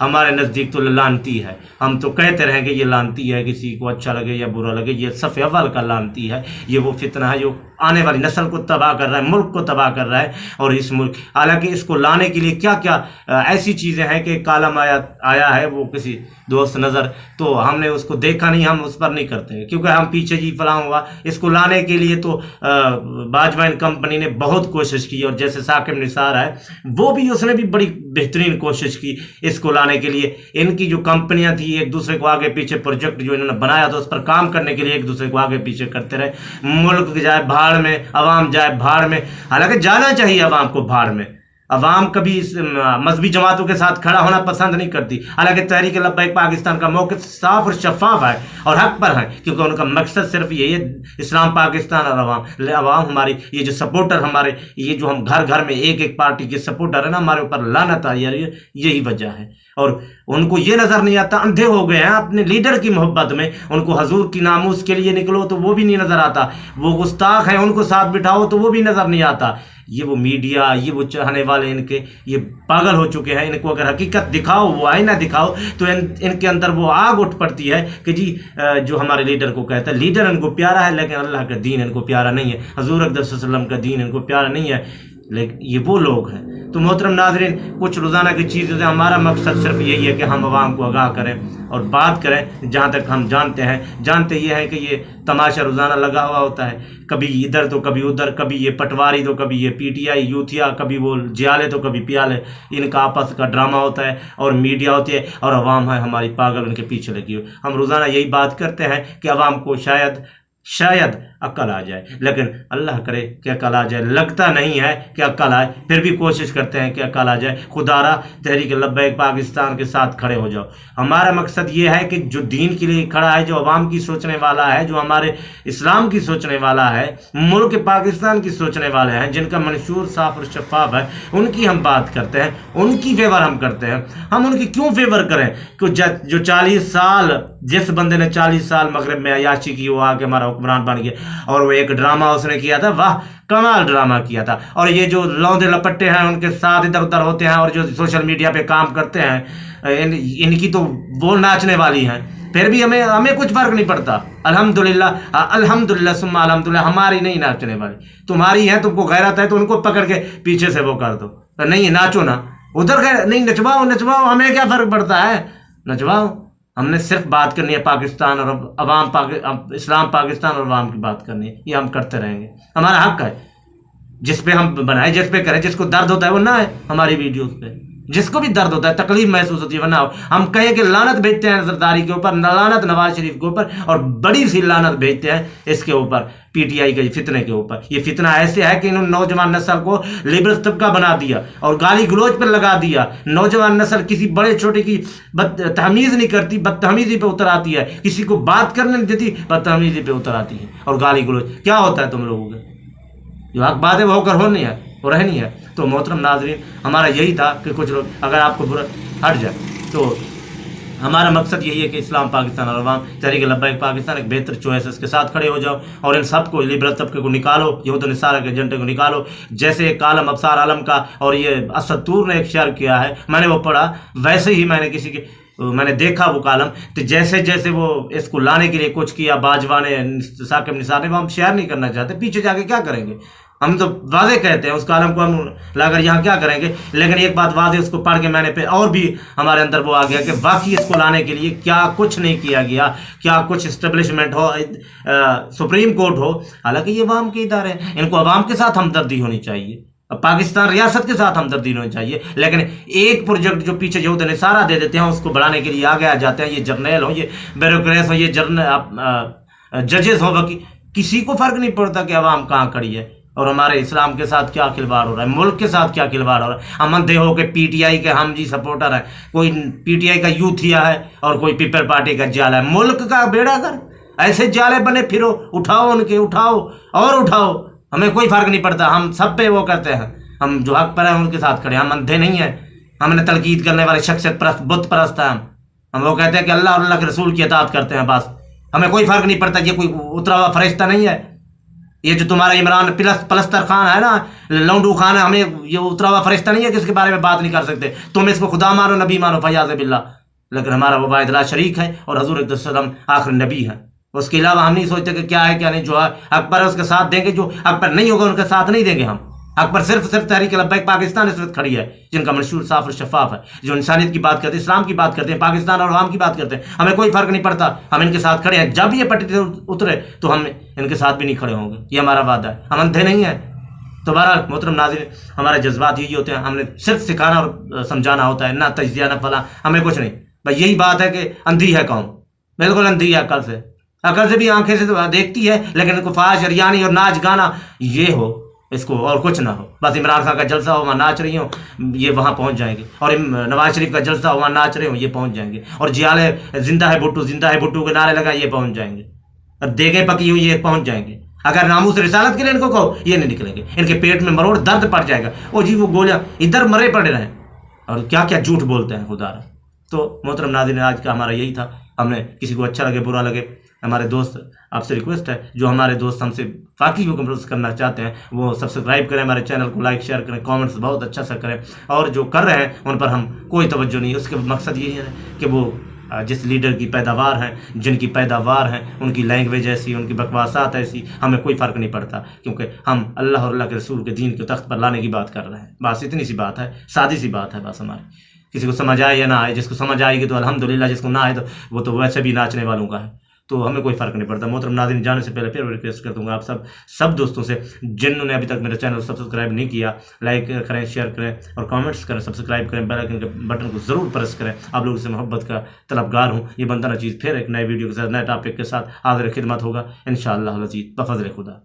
ہمارے نزدیک تو لانتی ہے. ہم تو کہتے رہیں کہ یہ لانتی ہے، کسی کو اچھا لگے یا برا لگے، یہ صف اول کا لانتی ہے. یہ وہ فتنہ ہے جو آنے والی نسل کو تباہ کر رہا ہے، ملک کو تباہ کر رہا ہے. اور اس ملک، حالانکہ اس کو لانے کے لیے کیا کیا ایسی چیزیں ہیں کہ کالم آیا ہے، وہ کسی دوست نظر، تو ہم نے اس کو دیکھا نہیں، ہم اس پر نہیں کرتے کیونکہ ہم پیچھے جی فلاں ہوا. اس کو لانے کے لیے تو باجوائن کمپنی نے بہت کوشش کی، اور جیسے ثاقب نثار ہے وہ بھی، اس نے بھی بڑی بہترین کوشش کی اس کو لانے کے لیے. ان کی جو کمپنیاں تھیں ایک دوسرے کو آگے پیچھے، پروجیکٹ جو انہوں نے بنایا تھا اس پر کام کرنے کے لیے ایک دوسرے کو آگے پیچھے کرتے رہے. ملک جائے بھاڑ میں، عوام جائے بھاڑ میں. حالانکہ جانا چاہیے عوام کو بھاڑ میں. عوام کبھی اس مذہبی جماعتوں کے ساتھ کھڑا ہونا پسند نہیں کرتی. حالانکہ تحریک لبیک پاکستان کا موقف صاف اور شفاف ہے اور حق پر ہے، کیونکہ ان کا مقصد صرف یہی ہے، اسلام پاکستان اور عوام ہماری، یہ جو سپورٹر ہمارے، یہ جو ہم گھر گھر میں ایک ایک پارٹی کے سپورٹر ہیں نا، ہمارے اوپر لعنت آئی ہے، یہی وجہ ہے. اور ان کو یہ نظر نہیں آتا، اندھے ہو گئے ہیں اپنے لیڈر کی محبت میں. ان کو حضور کی ناموس کے لیے نکلو تو وہ بھی نہیں نظر آتا، وہ گستاخ ہیں ان کو ساتھ بٹھاؤ تو وہ بھی نظر نہیں آتا. یہ وہ میڈیا، یہ وہ چاہنے والے ان کے، یہ پاگل ہو چکے ہیں. ان کو اگر حقیقت دکھاؤ، وہ آئینہ دکھاؤ، تو ان کے اندر وہ آگ اٹھ پڑتی ہے کہ جی جو ہمارے لیڈر کو کہتا ہے، لیڈر ان کو پیارا ہے لیکن اللہ کا دین ان کو پیارا نہیں ہے، حضور اقدس صلی اللہ علیہ وسلم کا دین ان کو پیارا نہیں ہے. لیکن یہ وہ لوگ ہیں. تو محترم ناظرین، کچھ روزانہ کی چیزیں، ہمارا مقصد صرف یہی ہے کہ ہم عوام کو آگاہ کریں اور بات کریں. جہاں تک ہم جانتے یہ ہیں کہ یہ تماشا روزانہ لگا ہوا ہوتا ہے، کبھی ادھر تو کبھی ادھر، کبھی یہ پٹواری تو کبھی یہ پی ٹی آئی یوتھیا، کبھی وہ جیالے تو کبھی پیالے. ان کا آپس کا ڈرامہ ہوتا ہے اور میڈیا ہوتی ہے اور عوام ہے ہماری پاگل ان کے پیچھے لگی ہوئی. ہم روزانہ یہی بات کرتے ہیں کہ عوام کو شاید عقل آ جائے، لیکن اللہ کرے کہ عقل آ جائے. لگتا نہیں ہے کہ عقل آئے، پھر بھی کوشش کرتے ہیں کہ عقل آ جائے. خدا را تحریک لبیک پاکستان کے ساتھ کھڑے ہو جاؤ. ہمارا مقصد یہ ہے کہ جو دین کے لیے کھڑا ہے، جو عوام کی سوچنے والا ہے، جو ہمارے اسلام کی سوچنے والا ہے، ملک پاکستان کی سوچنے والے ہیں، جن کا منشور صاف اور شفاف ہے، ان کی ہم بات کرتے ہیں، ان کی فیور ہم کرتے ہیں. ہم ان کی کیوں فیور کریں کہ جو 40 سال، جس بندے نے 40 سال مغرب میں عیاشی کی، وہ آ کے ہمارا حکمران بن گیا. اور وہ ایک ڈرامہ اس نے کیا تھا، واہ کمال ڈرامہ کیا تھا. اور یہ جو لوندے لپٹے ہیں ان کے ساتھ ادھر ادھر ہوتے ہیں اور جو سوشل میڈیا پہ کام کرتے ہیں، ان کی تو وہ ناچنے والی ہیں. پھر بھی ہمیں کچھ فرق نہیں پڑتا. الحمدللہ ثم الحمدللہ، ہماری نہیں ناچنے والی، تمہاری ہے. تم کو غیرت ہے تو ان کو پکڑ کے پیچھے سے وہ کر دو. نہیں ناچو نا ادھر، نہیں نچواؤ، ہمیں کیا فرق پڑتا ہے، نچواؤ. ہم نے صرف بات کرنی ہے پاکستان اور اسلام پاکستان اور عوام کی بات کرنی ہے. یہ ہم کرتے رہیں گے، ہمارا حق ہے. جس پہ ہم بنائیں، جس پہ کریں، جس کو درد ہوتا ہے وہ نہ ہے ہماری ویڈیوز پہ. جس کو بھی درد ہوتا ہے، تکلیف محسوس ہوتی ہے، وہ نہ ہو. ہم کہیں کہ لعنت بھیجتے ہیں زرداری کے اوپر، لعنت نواز شریف کے اوپر، اور بڑی سی لعنت بھیجتے ہیں اس کے اوپر، پی ٹی آئی کے فتنے کے اوپر. یہ فتنہ ایسے ہے کہ انہوں نے نوجوان نسل کو لبرل طبقہ بنا دیا اور گالی گلوچ پر لگا دیا. نوجوان نسل کسی بڑے چھوٹے کی تمیز نہیں کرتی، بدتمیزی پہ اتر آتی ہے. کسی کو بات کرنے نہیں دیتی، بدتمیزی پہ اتر آتی ہے اور گالی گلوچ. کیا ہوتا ہے تم لوگوں کے؟ جو حق باتیں وہ ہو کر ہونی ہے، وہ رہنی ہے. تو محترم ناظرین، ہمارا یہی تھا کہ کچھ لوگ اگر آپ کو برا ہٹ جائے، تو ہمارا مقصد یہی ہے کہ اسلام پاکستان اور عوام تحریک لبیک پاکستان ایک بہتر چوائس اس کے ساتھ کھڑے ہو جاؤ اور ان سب کو، لبرل طبقے کو نکالو، یہود و نصارہ کے ایجنڈے کو نکالو. جیسے ایک عالم ابصار عالم کا اور یہ اسد طور نے ایک شعر کیا ہے، میں نے وہ پڑھا، ویسے ہی میں نے دیکھا وہ کالم. تو جیسے وہ اس کو لانے کے لیے کچھ کیا باجوہ نے، ثاقب نثار نے، وہ ہم شیئر نہیں کرنا چاہتے. پیچھے جا کے کیا کریں گے؟ ہم تو واضح کہتے ہیں اس کالم کو، ہم لا کر یہاں کیا کریں گے؟ لیکن ایک بات واضح، اس کو پڑھ کے میں نے پھر اور بھی ہمارے اندر وہ آ گیا کہ واقعی اس کو لانے کے لیے کیا کچھ نہیں کیا گیا، کیا کچھ اسٹیبلشمنٹ ہو، سپریم کورٹ ہو. حالانکہ یہ عوام کے ادارے ہیں، ان کو عوام کے ساتھ ہمدردی ہونی چاہیے، پاکستان ریاست کے ساتھ ہمدردی ہونی چاہیے. لیکن ایک پروجیکٹ جو پیچھے یہود و نصارہ دے دیتے ہیں، اس کو بڑھانے کے لیے آگے آ جاتے ہیں. یہ جرنیل ہوں، یہ بیوروکریٹس ہوں، یہ ججز ہوں، کسی کو فرق نہیں پڑتا کہ عوام کہاں کھڑی ہے اور ہمارے اسلام کے ساتھ کیا کھلواڑ ہو رہا ہے، ملک کے ساتھ کیا کھلواڑ ہو رہا ہے. ہم اندھے ہو کے پی ٹی آئی کے ہم جی سپورٹر ہیں، کوئی پی ٹی آئی کا یوتھیا ہے اور کوئی پیپل پارٹی کا جالا ہے. ملک کا بیڑا کر، ایسے جالے بنے پھرو، اٹھاؤ ان کے، اٹھاؤ اور اٹھاؤ. ہمیں کوئی فرق نہیں پڑتا، ہم سب پہ وہ کرتے ہیں. ہم جو حق پر ہیں ان کے ساتھ کھڑے ہیں، ہم اندھے نہیں ہیں. ہم نے تنقید کرنے والے شخصیت پرست، بت پرست ہیں. ہم وہ کہتے ہیں کہ اللہ اور اللہ کے رسول کی اطاعت کرتے ہیں، بس. ہمیں کوئی فرق نہیں پڑتا، یہ کوئی اترا ہوا فرشتہ نہیں ہے. یہ جو تمہارا عمران پلستر خان ہے نا، لونڈو خان ہے، ہمیں یہ اترا ہوا فرشتہ نہیں ہے کہ اس کے بارے میں بات نہیں کر سکتے. تم اس کو خدا مانو، نبی مانو، فیاض باللہ، لیکن ہمارا وہ واحد لا شریک ہے اور حضور صلی اللہ علیہ وسلم آخر نبی ہے. اس کے علاوہ ہم نہیں سوچتے کہ کیا ہے کیا نہیں. جو اکبر ہے اس کے ساتھ دیں گے، جو اکبر نہیں ہوگا ان کے ساتھ نہیں دیں گے ہم. اکبر صرف تحریک لبیک پاکستان اس وقت کھڑی ہے، جن کا منشور صاف اور شفاف ہے، جو انسانیت کی بات کرتے ہیں، اسلام کی بات کرتے ہیں، پاکستان اور عوام کی بات کرتے ہیں. ہمیں کوئی فرق نہیں پڑتا، ہم ان کے ساتھ کھڑے ہیں. جب یہ پٹی سے اترے تو ہم ان کے ساتھ بھی نہیں کھڑے ہوں گے، یہ ہمارا وعدہ ہے. ہم اندھے نہیں ہیں. تو بہرحال محترم ناظرین، ہمارے جذبات یہی ہوتے ہیں. ہم نے صرف سکھانا اور سمجھانا ہوتا ہے، نہ تجزیہ نہ فلاں، ہمیں کچھ نہیں. بس یہی بات ہے کہ اندھی ہے قوم، بالکل اندھی ہے. عقل سے بھی آنکھیں سے دیکھتی ہے، لیکن ان کو فحش اریانی اور ناچ گانا یہ ہو، اس کو اور کچھ نہ ہو. بس عمران خان کا جلسہ ہو، وہاں ناچ رہی ہوں، یہ وہاں پہنچ جائیں گے. اور نواز شریف کا جلسہ ہو، وہاں ناچ رہے ہوں، یہ پہنچ جائیں گے. اور جیالے زندہ ہے بھٹو، زندہ ہے بھٹو کے نعرے لگا، یہ پہنچ جائیں گے. اب دیگیں پکی ہوئی یہ پہنچ جائیں گے. اگر ناموس رسالت کے لیے ان کو کہو، یہ نہیں نکلیں گے. ان کے پیٹ میں مروڑ درد پڑ جائے گا. او جی وہ گولیاں ادھر مرے پڑے رہے اور کیا کیا جھوٹ بولتے ہیں خدا رہا. تو محترم ناظرین، آج کا ہمارا یہی تھا. ہم نے کسی کو اچھا لگے برا لگے، ہمارے دوست آپ سے ریکویسٹ ہے، جو ہمارے دوست ہم سے واقعی حکم کرنا چاہتے ہیں وہ سبسکرائب کریں، ہمارے چینل کو لائک شیئر کریں، کامنٹس بہت اچھا سا کریں. اور جو کر رہے ہیں ان پر ہم کوئی توجہ نہیں. اس کے مقصد یہی ہے کہ وہ جس لیڈر کی پیداوار ہیں، جن کی پیداوار ہیں، ان کی لینگویج ایسی، ان کی بکواسات ایسی، ہمیں کوئی فرق نہیں پڑتا، کیونکہ ہم اللہ اور اللہ کے رسول کے دین کے تخت پر لانے کی بات کر رہے ہیں. بس اتنی سی بات ہے، سادی سی بات ہے. بس ہماری کسی کو سمجھ آئے یا نہ آئے، جس کو سمجھ آئے گی تو الحمدللہ، جس کو نہ آئے تو وہ تو ویسے بھی ناچنے والوں کا ہے. تو ہمیں کوئی فرق نہیں پڑتا. محترم ناظرین، جانے سے پہلے پھر ریکویسٹ کرتا ہوں آپ سب دوستوں سے جنہوں نے ابھی تک میرے چینل کو سبسکرائب نہیں کیا، لائک کریں، شیئر کریں اور کامنٹس کریں، سبسکرائب کریں، بیل آئیکن کے بٹن کو ضرور پریس کریں. آپ لوگوں سے محبت کا طلبگار ہوں. یہ بندہ نہ چیز پھر ایک نئے ویڈیو کے ساتھ، نئے ٹاپک کے ساتھ حاضر خدمت ہوگا انشاءاللہ العزیز بفضل خدا.